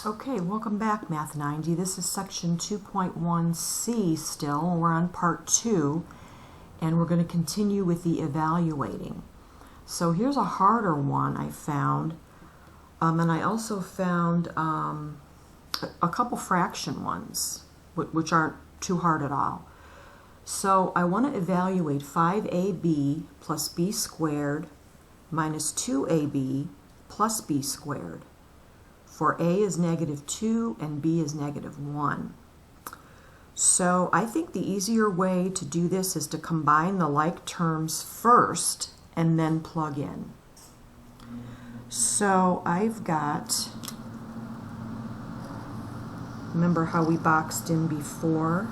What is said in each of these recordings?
Okay, welcome back, Math 90. This is section 2.1c still. We're on part 2, and we're going to continue with the evaluating. So here's a harder one I found, and I also found a couple fraction ones, which aren't too hard at all. So I want to evaluate 5ab plus b squared minus 2ab plus b squared. For a is -2 and b is -1. So I think the easier way to do this is to combine the like terms first and then plug in. So I've got, remember how we boxed in before?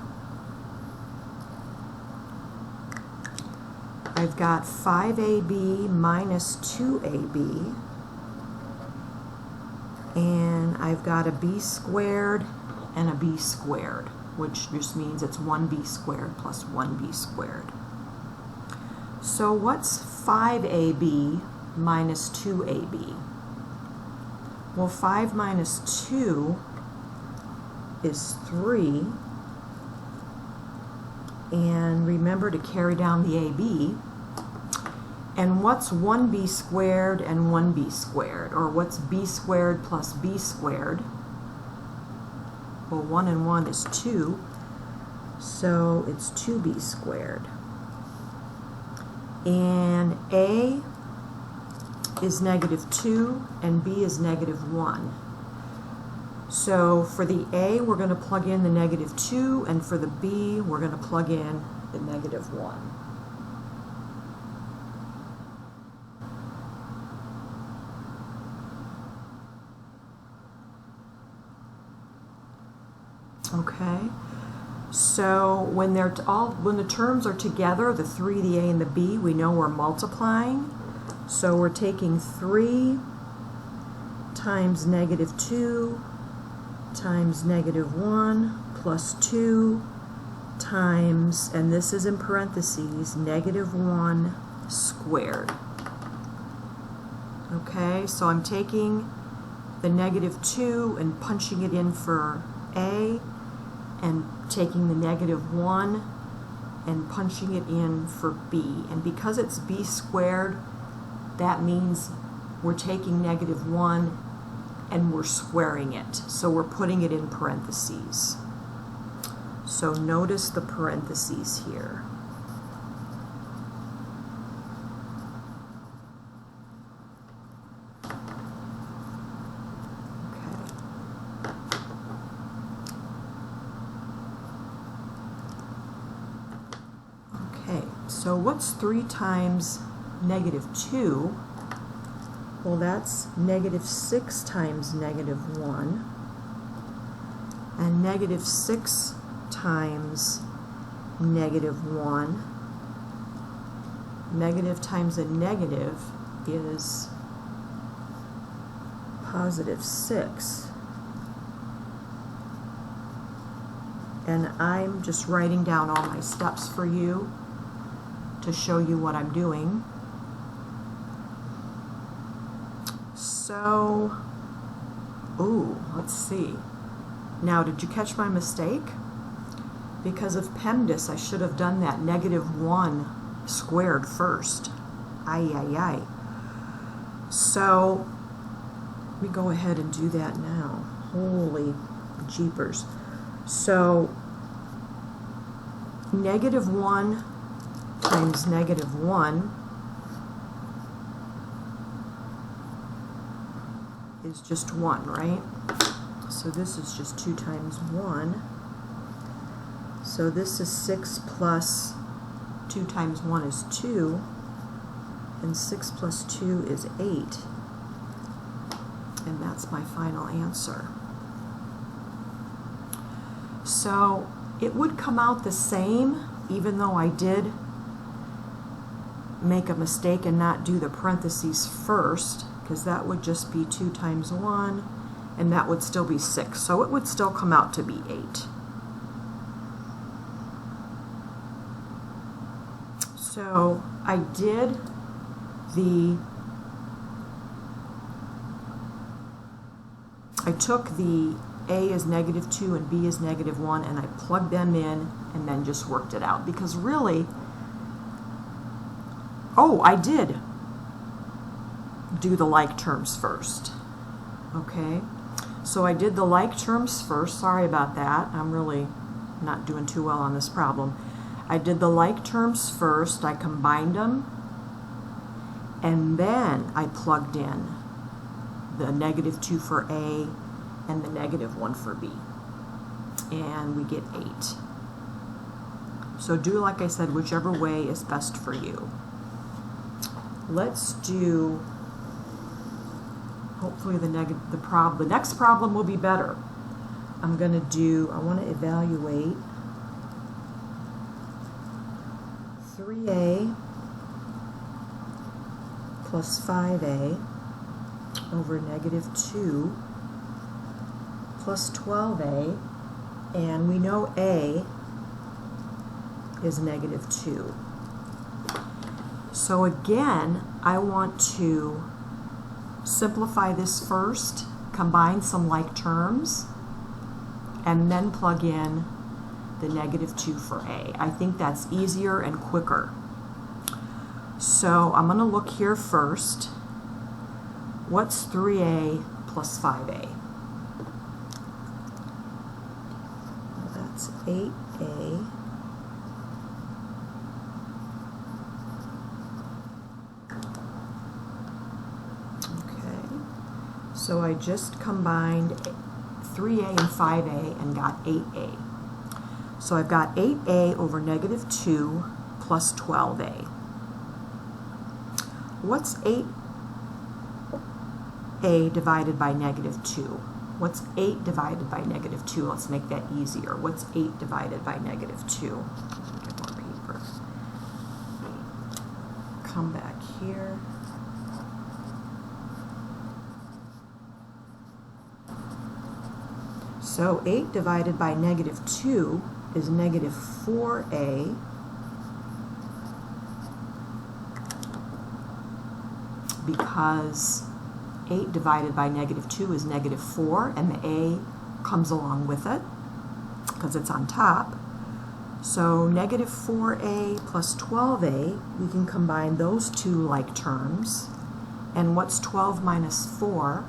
I've got 5ab minus 2ab. And I've got a b squared and a b squared, which just means it's 1b squared plus 1b squared. So what's 5ab minus 2ab? Well, 5 minus 2 is 3. And remember to carry down the ab. And what's 1b squared and 1b squared? Or what's b squared plus b squared? Well, 1 and 1 is 2, so it's 2b squared. And a is -2 and b is -1. So for the a, we're going to plug in the -2, and for the b, we're going to plug in the -1. Okay, so when the terms are together, the 3, the a, and the b, we know we're multiplying. So we're taking 3 times -2 times -1 plus 2 times, and this is in parentheses, -1 squared. Okay, so I'm taking the -2 and punching it in for a, and taking the -1 and punching it in for b. And because it's b squared, that means we're taking -1 and we're squaring it. So we're putting it in parentheses. So notice the parentheses here. So what's 3 times -2? Well, that's -6 times -1. And -6 times -1. Negative times a negative is +6. And I'm just writing down all my steps for you to show you what I'm doing. So, let's see. Now, did you catch my mistake? Because of PEMDAS, I should have done that -1 squared first. Ay. So, let me go ahead and do that now. Holy jeepers. So, -1 times -1 is just 1, right? So this is just 2 times 1. So this is 6 plus 2 times 1 is 2. And 6 plus 2 is 8. And that's my final answer. So it would come out the same, even though I did make a mistake and not do the parentheses first, because that would just be 2 times 1, and that would still be 6. So it would still come out to be 8. So I did the I took the A is -2 and B is -1 and I plugged them in and then just worked it out. Because really, oh, I did do the like terms first. Okay, so I did the like terms first. Sorry about that. I'm really not doing too well on this problem. I did the like terms first. I combined them, and then I plugged in the -2 for A and the -1 for B, and we get 8. So do, like I said, whichever way is best for you. Let's do, hopefully the next problem will be better. I'm going to do, I want to evaluate 3A plus 5A over -2 plus 12A, and we know A is -2. So again, I want to simplify this first, combine some like terms, and then plug in the -2 for A. I think that's easier and quicker. So I'm going to look here first. What's 3A plus 5A? Well, that's 8A. So I just combined 3A and 5A and got 8A. So I've got 8A over -2 plus 12A. What's 8A divided by -2? What's 8 divided by -2? Let's make that easier. What's 8 divided by -2? Get more paper. Come back here. So 8 divided by -2 is -4A, because 8 divided by -2 is -4, and the A comes along with it because it's on top. So -4A plus 12A, we can combine those two like terms. And what's 12 minus 4?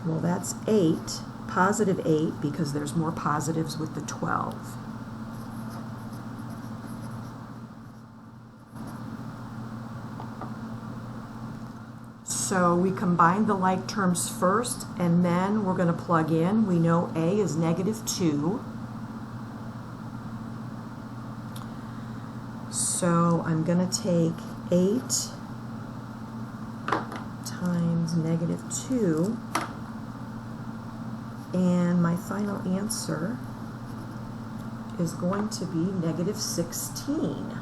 Well, that's 8, positive 8, because there's more positives with the 12. So we combine the like terms first, and then we're going to plug in. We know A is -2. So I'm going to take 8 times -2. And my final answer is going to be -16.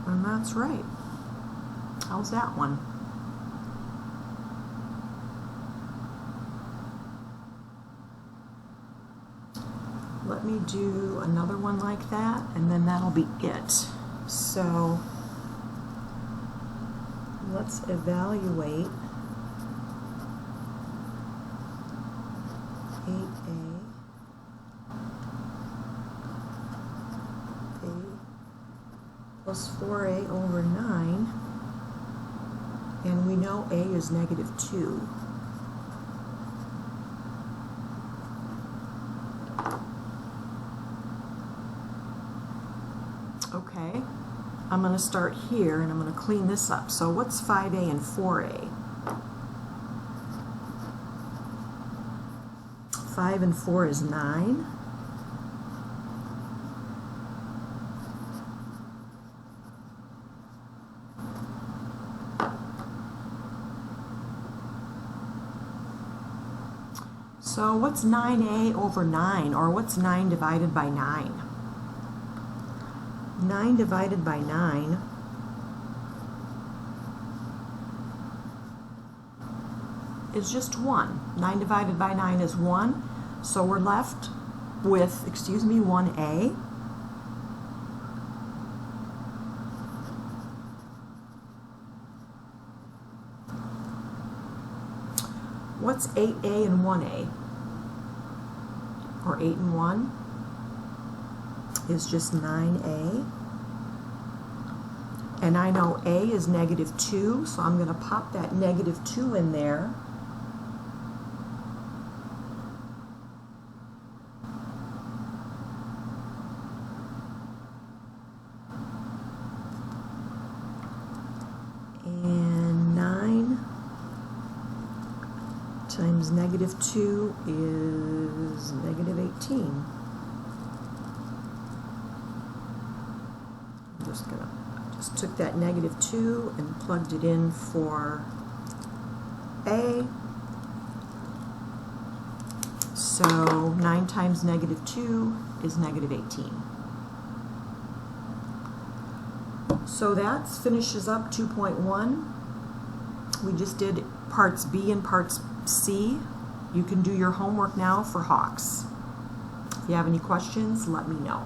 And that's right. How's that one? Let me do another one like that, and then that'll be it. So let's evaluate 8A plus 4A over 9, and we know A is -2. Okay, I'm going to start here and I'm going to clean this up. So what's 5A and 4A? 5 and 4 is 9. So what's 9A over 9, or what's 9 divided by 9? 9 divided by 9 is just 1. 9 divided by 9 is 1. So we're left with, 1A. What's 8a and 1a? Or 8 and 1 is just 9a. And I know a is -2, so I'm going to pop that -2 in there. And 9 times -2 is -18. I'm just took that -2 and plugged it in for a. So 9 times -2 is -18. So that finishes up 2.1. We just did parts B and parts C. You can do your homework now for Hawks. If you have any questions, let me know.